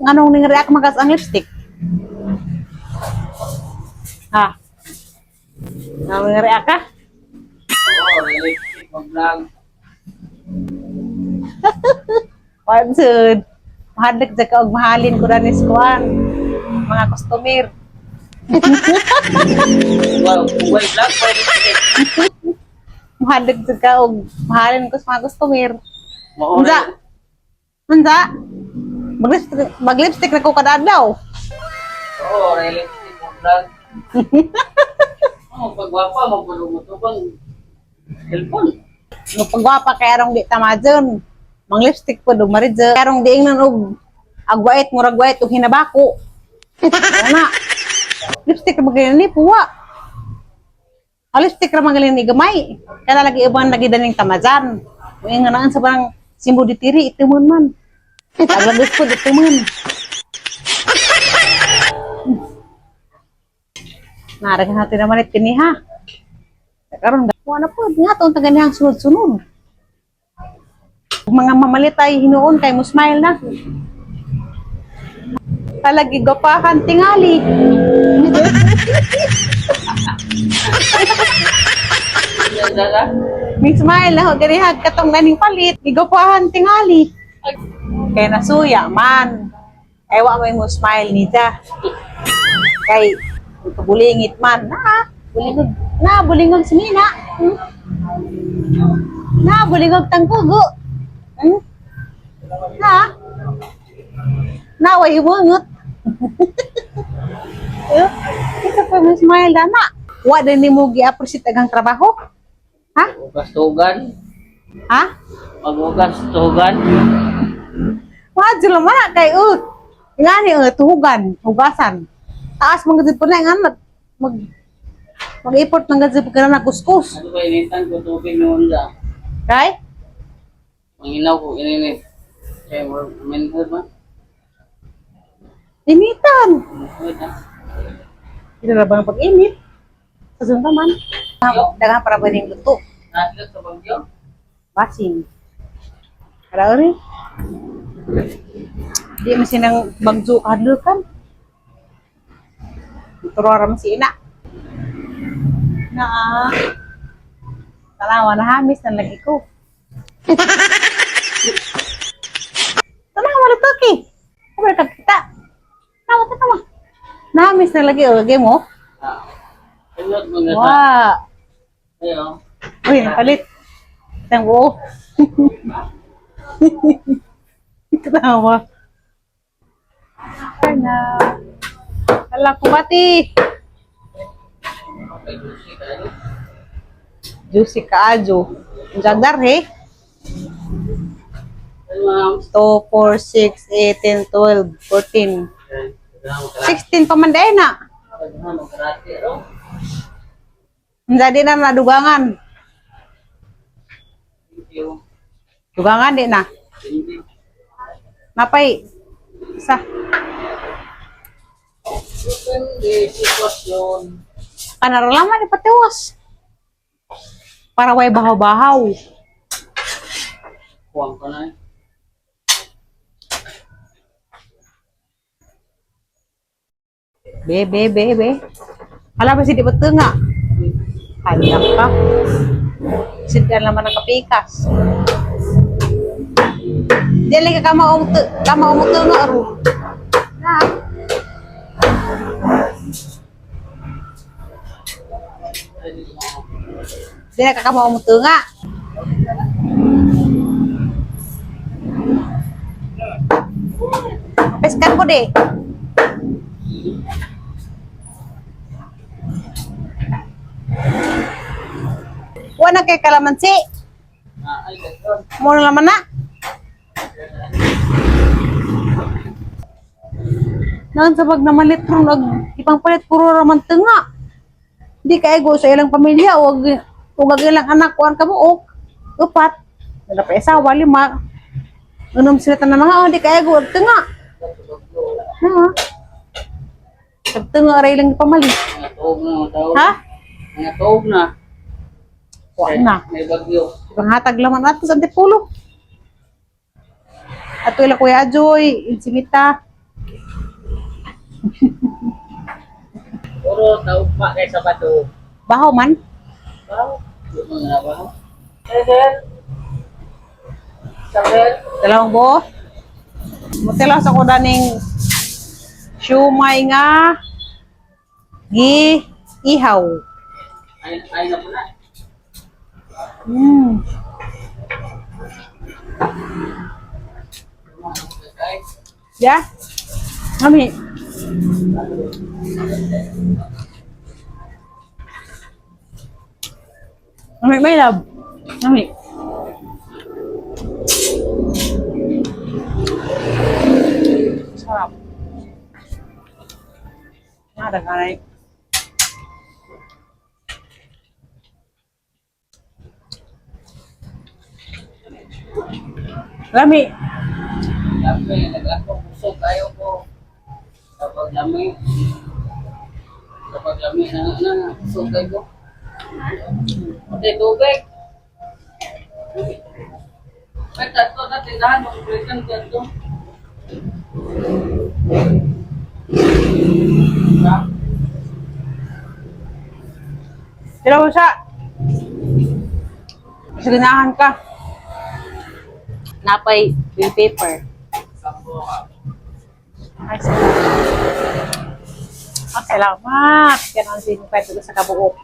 Anong nang-react magas ang lipstick? Ha? Anong nang-react ka? Oo, realistic mag-vlog. Pansud. Mahadlik sa ka og mahalin ko na ni Skuan. Mga customer. Wow, buhay vlog, realistic. Mahadlik sa ka og mahalin ko sa mga customer. Mauna. Unsa? Unsa? Mag-lipstick na ko kada adlaw. Oo, realistic mag-vlog. Oo, pagwapa, magpulungot ko bang cellphone. No pagwapa kay arong di tamajon. Mang lipstick po do maridze. Arong di ingnan og agwait murag gwait og hinabako. Ana. Lipstick ra magaling ni puwa. Ang lipstick ra magaling ni gamay. Kaya lagi ibang lagi daning tamajan. Ingan naan sa barang simbo ditiri itimun man. Aglagos po itimun. Narag natin naman it kini ha. Karon wala po nga tong taganihang sunod-sunod. Mga mamalitay hinuon kay mo smile na. Talagi gapahan tingali. Ganda ka? May smile na ho ganihag katong ganing palit. Igapahan tingali. Kay nasuya man. Ay wa may mo smile nita. Kay bulingit man na. Bulingog na bulingog sinina. Na bulingog tangkugo. Na. Naway bungot. Ito pa mo smile dana. Wa din ni mo gi-appreciate agang trabaho. Ha? Hugas tugan. Ha? Maghugas tugan. Wadyo lang man kay ngani tuhugan, hugasan. Taas man gid po na nga mag-import ng gid pagka na kuskus. Ano ba initan ko tubig noon da? Kay? Manginaw ko ininit. Kaya mo manhood man. Initan. Manhood na. Ito na ba ang pag-init? Sa sunta man. Dagan para ba ning luto? Nasilot sa bagyo. Basing. Kada ori. Di man sinang bagjo kadlukan. Turora man si ina. Na. Tanawa na hamis na lagi ko. Tanawa na toki. Kabar ka kita. Tawa. Nahamis na lagi o lagi mo. Silot mo nga sa. Wow. Ayo. Uy, napalit. Isang buo. Katawa. Ano? Ala ko bati. Juicy kaajo. Jagar he. 2, 4, 6, 8, 10, 12, 14. 16 pa man day na. Hindi na nadugangan. Dugangan di na. Napay. Isa. Depende sitwasyon. Kanaralaman ipatiwas. Para way bahaw-bahaw. Kuwang ka na eh. Be. Alam ba si di betul nga? Hanyak ka. Sidan naman ang kapikas. Dili ka kama umuto nga aro. Na. Dili ka kama umuto nga. Peskan ko di. Wala kay kalamansi. Ay, gano'n. Muna naman na. Nang sabag na malitro ipang palit puro raman tenga. Di kay go sa ilang pamilya o ilang anak kuan kamo og upat. Wala pa isa wali ma. Unom sila tan mga di kay go tenga. Ha? Tenga ray lang pamali. Mga tuog na, mga tao. Ha? Mga tuog na. Wa na. May bagyo. Panghatag laman ato sa Antipulo. Ato ila Kuya Joy, Insimita. Puro taugma kay sa bato. Baho man. Wow. Mga baho. Sir. Sir. Dalawang buo. Mutilas ako daning siumay nga ihaw. Ay na po na. Hmm. Ya? Mami. Mami, may love. Mami. Sarap. Ada kanay. Lami. Lami, nag-ako puso kayo ko. Kapag lami na puso kayo ko. Okay, tubig. May tatlo na tindahan, mag-breakan ka ito. Tira mo siya. Siginahan ka. Napay yung paper. Ay, salamat. Ah, salamat. Yan ang sinipay ko sa kabuok.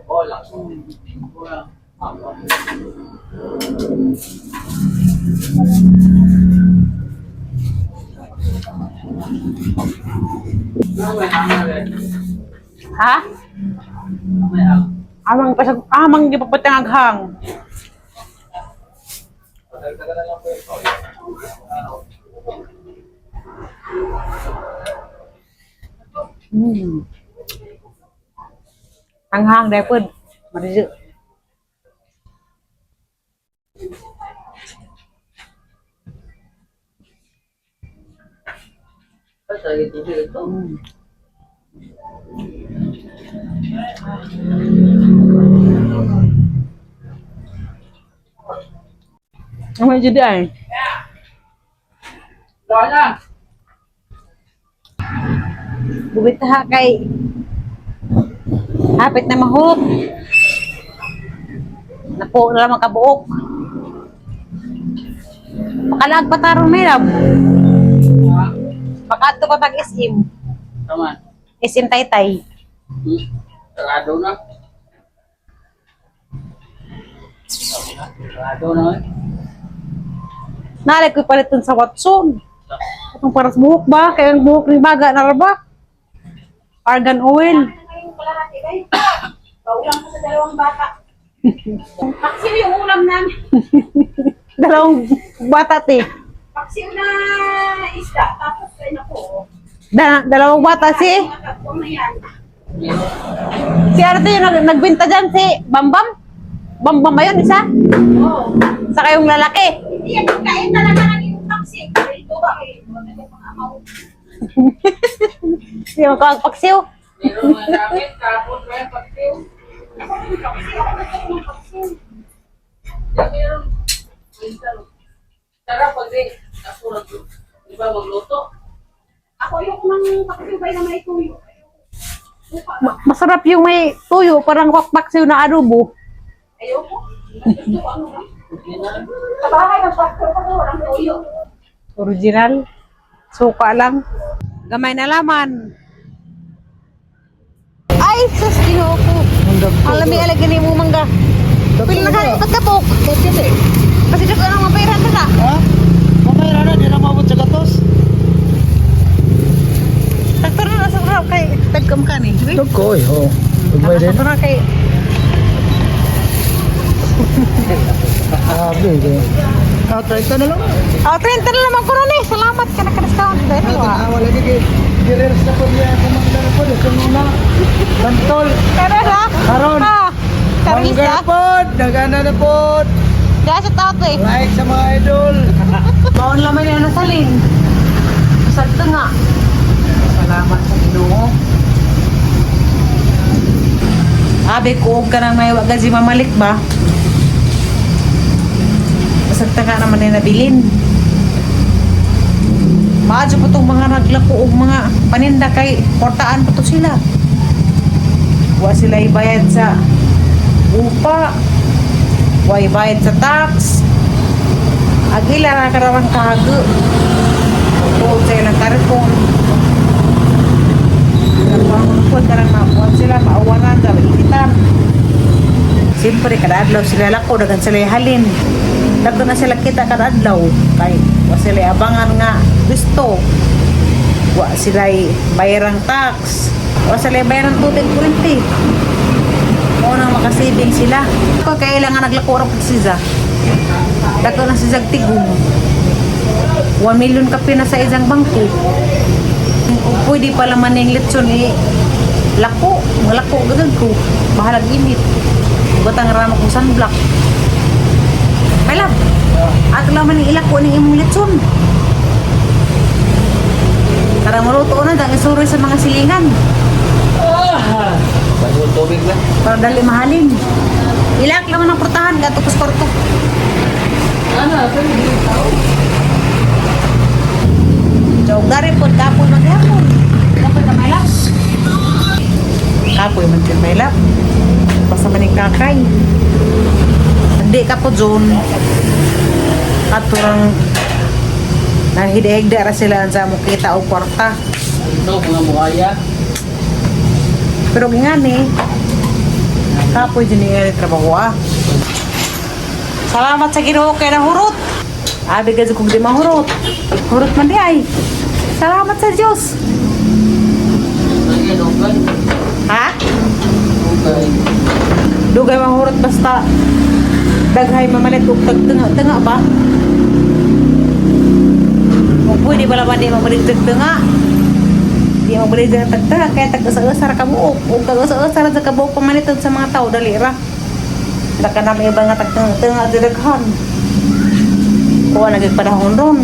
Hola. Ha? Amang gipapatang aghang. Anghang dai pun. Marizu. Saya tubig ito. Ang jadi ay. Wala. Bubitaha kay hapit na mahulog. Napo na lang makabuok. Pakalag pataron may lab. Pakato pa tag SM. Tama. SM Taytay. Sarado na. Sarado na. Nalay ko paliton sa Watson. Itong para sa buhok ba? Kaya ang buhok ni Baga na ba? Argan oil. Paulang ko sa dalawang bata. Paksiw yung ulam namin. Dalawang bata te. Paksiw na isda. Tapos ay naku. Dalawang bata si Mga tatpong na yan. si ano to yung nagbinta dyan si Bambam. Bambam ba yun isa? Oo. Saka yung lalaki. Hindi yan pagkain talaga ng yung paksiw. Ito ba eh. Wala yung mga amaw. Yung kagpaksiw. Meron mga gamit, tapos may pagtiw. Paksiw ako gusto ko ng paksiw. Meron. Minsan. Sarap pag di. Ako di ba magluto? Ako yung ng paksiw ba na may tuyo. Masarap yung may tuyo, parang wakpaksiw na adobo. Ayoko. Gusto ko ano lang. Hindi na. Sa bahay ng paksiw ko walang tuyo. Original. Suka lang. Gamay na laman. Ay, sus, ko. Alam mo, alagyan mo mangga. Pili na kanin, pagkapok. Kasi dito na mga pera ka sa. Ha? Mamaya na, di na mabot sa gatos. Taktor na nasa harap kay tagkam ka ni. Tukoy, ho. Tukoy din. Taktor na kay... Sabi, eh. Ah, 30 na lang. Oh, 30 na naman ko rin eh. Salamat ka na ka-discount. Dahil wa. Wala lagi kay Girers na po niya. Kumanda na po. Ito muna. Bantol. Pero na? Karon. Ah, Charis Mangga na ah. po. Nagana na po. Kaya sa tao eh. Like sa mga idol. Baon lamay na nasalin. Salto nga. Salamat sa Ginoo. Abi ko ka nang may wag si mamalik ba? Masagta ka naman na nabilin. Maadyo po itong mga naglako o mga paninda kay portaan po to sila. Wa sila ibayad sa upa. Wa ibayad sa tax. Agila na kararang kahago. Tuod sa ilang karipon. Nagpangulpod karang mapuan sila, maawanan, ikitan. Siyempre, kada adlaw sila lako, dagan sila halin. Dagdo na sila kita kada adlaw. Kay, wa sila abangan nga gusto. Wa sila bayarang tax. Wa sila bayarang tubig kurinti. Mo nang makasibing sila. Kung kailangan naglako ra pud siya. Dagdo na si Zagtigum. 1 million kape na sa isang bangko. Pwede pala maning litson lako. Malako gagad ko. Bahalag init. Batang rama kong sunblock. May lab. At laman ng ilako ng imong litson. Karang maluto na dang isuroy sa mga silingan. Bagong tubig na. Para dali mahalin. Ilak laman ng portahan gato kus korto. Ano? Pwede tao. Jog dari pod kapoy maghapon. Kapoy ka may lap. Kapoy man din may lap. Basta maning kakay. Hindi ka po dyan. At turang nahidehigda ra sila sa mukita o kwarta. Ito, mga buhaya. Pero nga ni, kapoy din nga ni trabaho ah. Salamat sa Ginoo kay nahurot. Abi ka kung di mahurot. Hurot man di ay. Salamat sa Diyos. Lagi, lugay. Ha? Lugay. Dugay mahurot basta daghay mamalit ug tagtunga ba? Kung pwede ba naman di mamalit tagtunga? Di mamalit tagtunga kaya tag-asa-asar ka buok. Kung tag-asa-asar sa kabuok pamalitan sa mga tao, dali ra. Daka na may iba nga tagtunga diraghan. Kuha nagigpadahon ron.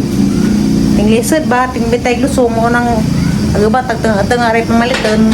Ting lisod ba? Ting bitay lusong mo nang agaba tagtunga rin pamalitan.